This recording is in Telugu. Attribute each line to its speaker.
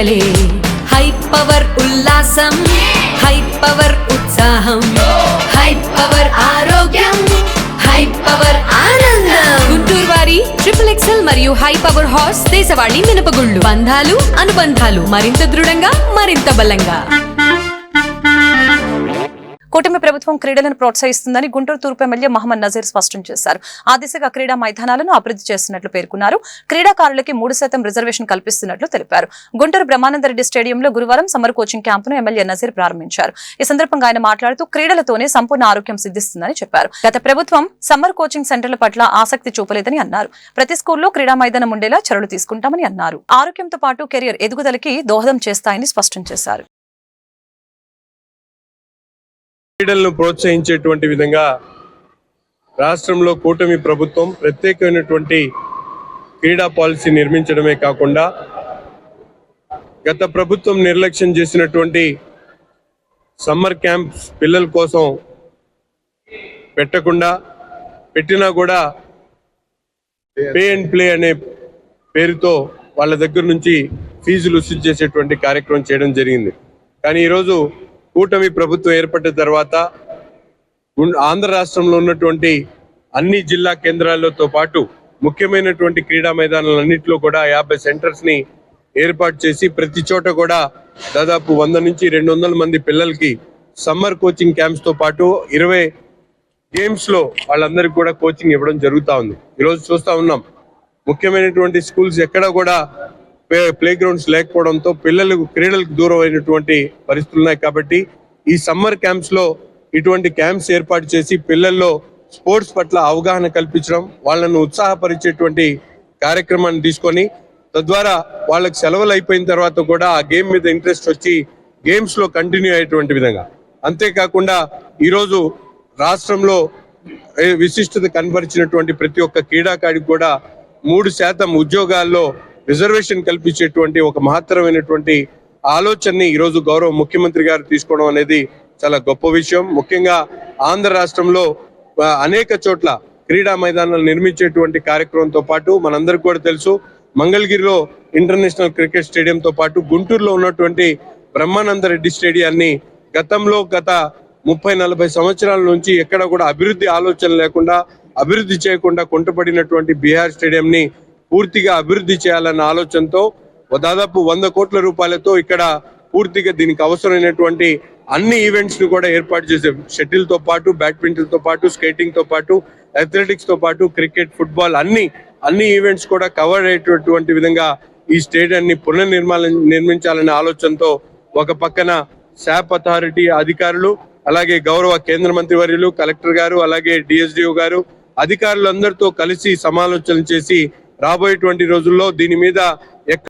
Speaker 1: క్రీడలే హై పవర్ ఉల్లాసం, హై పవర్ ఉత్సాహం, హై పవర్ ఆరోగ్యం, హై పవర్ ఆనందం. గుంటూరు వారి XXL మరియు హై పవర్ హార్స్ దేశవాళీ మినపగుళ్ళు. బంధాలు అనుబంధాలు మరింత దృఢంగా, మరింత బలంగా.
Speaker 2: కూటమి ప్రభుత్వం క్రీడలను ప్రోత్సహిస్తుందని గుంటూరు తూర్పు ఎమ్మెల్యే మహమ్మద్ నజీర్ స్పష్టం చేశారు. ఆ దిశగా క్రీడా మైదానాలను అభివృద్ధి చేస్తున్నట్లు పేర్కొన్నారు. క్రీడాకారులకి 3% రిజర్వేషన్ కల్పిస్తున్నట్లు తెలిపారు. గుంటూరు బ్రహ్మానందరెడ్డి స్టేడియంలో గురువారం సమ్మర్ కోచింగ్ క్యాంపును ఎమ్మెల్యే నజీర్ ప్రారంభించారు. ఈ సందర్భంగా ఆయన మాట్లాడుతూ క్రీడలతోనే సంపూర్ణ ఆరోగ్యం సిద్ధిస్తుందని చెప్పారు. గత ప్రభుత్వం సమ్మర్ కోచింగ్ సెంటర్ల పట్ల ఆసక్తి చూపలేదని అన్నారు. ప్రతి స్కూల్లో క్రీడా మైదానం ఉండేలా చర్యలు తీసుకుంటామని అన్నారు. ఆరోగ్యంతో పాటు కెరియర్ ఎదుగుదలకి దోహదం చేస్తాయని స్పష్టం చేశారు.
Speaker 3: క్రీడలను ప్రోత్సహించేటువంటి విధంగా రాష్ట్రంలో కూటమి ప్రభుత్వం ప్రత్యేకమైనటువంటి క్రీడా పాలసీ నిర్మించడమే కాకుండా గత ప్రభుత్వం నిర్లక్ష్యం చేసినటువంటి సమ్మర్ క్యాంప్స్ పిల్లల కోసం పెట్టకుండా, పెట్టినా కూడా పే అండ్ ప్లే అనే పేరుతో వాళ్ళ దగ్గర నుంచి ఫీజులు వసూలు చేసేటువంటి కార్యక్రమం చేయడం జరిగింది. కానీ ఈరోజు కూటమి ప్రభుత్వం ఏర్పడిన తర్వాత ఆంధ్ర రాష్ట్రంలో ఉన్నటువంటి అన్ని జిల్లా కేంద్రాలతో పాటు ముఖ్యమైనటువంటి క్రీడా మైదానాలన్నింటిలో కూడా 50 సెంటర్స్ని ఏర్పాటు చేసి ప్రతి చోట కూడా దాదాపు 100 నుంచి 200 మంది పిల్లలకి సమ్మర్ కోచింగ్ క్యాంప్స్తో పాటు 20 గేమ్స్లో వాళ్ళందరికీ కూడా కోచింగ్ ఇవ్వడం జరుగుతూ ఉంది. ఈరోజు చూస్తూ ఉన్నాం ముఖ్యమైనటువంటి స్కూల్స్ ఎక్కడ కూడా ప్లే గ్రౌండ్స్ లేకపోవడంతో పిల్లలకు క్రీడలకు దూరం అయినటువంటి పరిస్థితులు ఉన్నాయి. కాబట్టి ఈ సమ్మర్ క్యాంప్స్ లో ఇటువంటి క్యాంప్స్ ఏర్పాటు చేసి పిల్లల్లో స్పోర్ట్స్ పట్ల అవగాహన కల్పించడం, వాళ్ళను ఉత్సాహపరిచేటువంటి కార్యక్రమాన్ని తీసుకొని తద్వారా వాళ్ళకి సెలవులు అయిపోయిన తర్వాత కూడా ఆ గేమ్ మీద ఇంట్రెస్ట్ వచ్చి గేమ్స్ లో కంటిన్యూ అయ్యేటువంటి విధంగా. అంతేకాకుండా ఈరోజు రాష్ట్రంలో విశిష్టత కనబరిచినటువంటి ప్రతి ఒక్క క్రీడాకాడికి కూడా 3% ఉద్యోగాల్లో రిజర్వేషన్ కల్పించేటువంటి ఒక మహత్తరమైనటువంటి ఆలోచనని ఈరోజు గౌరవ ముఖ్యమంత్రి గారు తీసుకోవడం అనేది చాలా గొప్ప విషయం. ముఖ్యంగా ఆంధ్ర రాష్ట్రంలో అనేక చోట్ల క్రీడా మైదానాలు నిర్మించేటువంటి కార్యక్రమంతో పాటు మనందరికీ కూడా తెలుసు మంగళగిరిలో ఇంటర్నేషనల్ క్రికెట్ స్టేడియంతో పాటు గుంటూరులో ఉన్నటువంటి బ్రహ్మానందరెడ్డి స్టేడియాన్ని గతంలో గత 30-40 సంవత్సరాల నుంచి ఎక్కడ కూడా అభివృద్ధి ఆలోచన లేకుండా, అభివృద్ధి చేయకుండా కుంటపడినటువంటి బీహార్ స్టేడియంని పూర్తిగా అభివృద్ధి చేయాలన్న ఆలోచనతో దాదాపు 100 కోట్ల రూపాయలతో ఇక్కడ పూర్తిగా దీనికి అవసరమైనటువంటి అన్ని ఈవెంట్స్ ని కూడా ఏర్పాటు చేశారు. షటిల్ తో పాటు, బ్యాడ్మింటన్ తో పాటు, స్కేటింగ్ తో పాటు, అథ్లెటిక్స్ తో పాటు, క్రికెట్, ఫుట్బాల్ అన్ని ఈవెంట్స్ కూడా కవర్ అయ్యేటటువంటి విధంగా ఈ స్టేడియాన్ని నిర్మించాలనే ఆలోచనతో ఒక పక్కన శాప్ అథారిటీ అధికారులు, అలాగే గౌరవ కేంద్ర మంత్రి వర్యులు, కలెక్టర్ గారు, అలాగే డిఎస్డిఓ గారు అధికారులందరితో కలిసి సమాలోచన చేసి రాబోయేటువంటి రోజుల్లో దీని మీద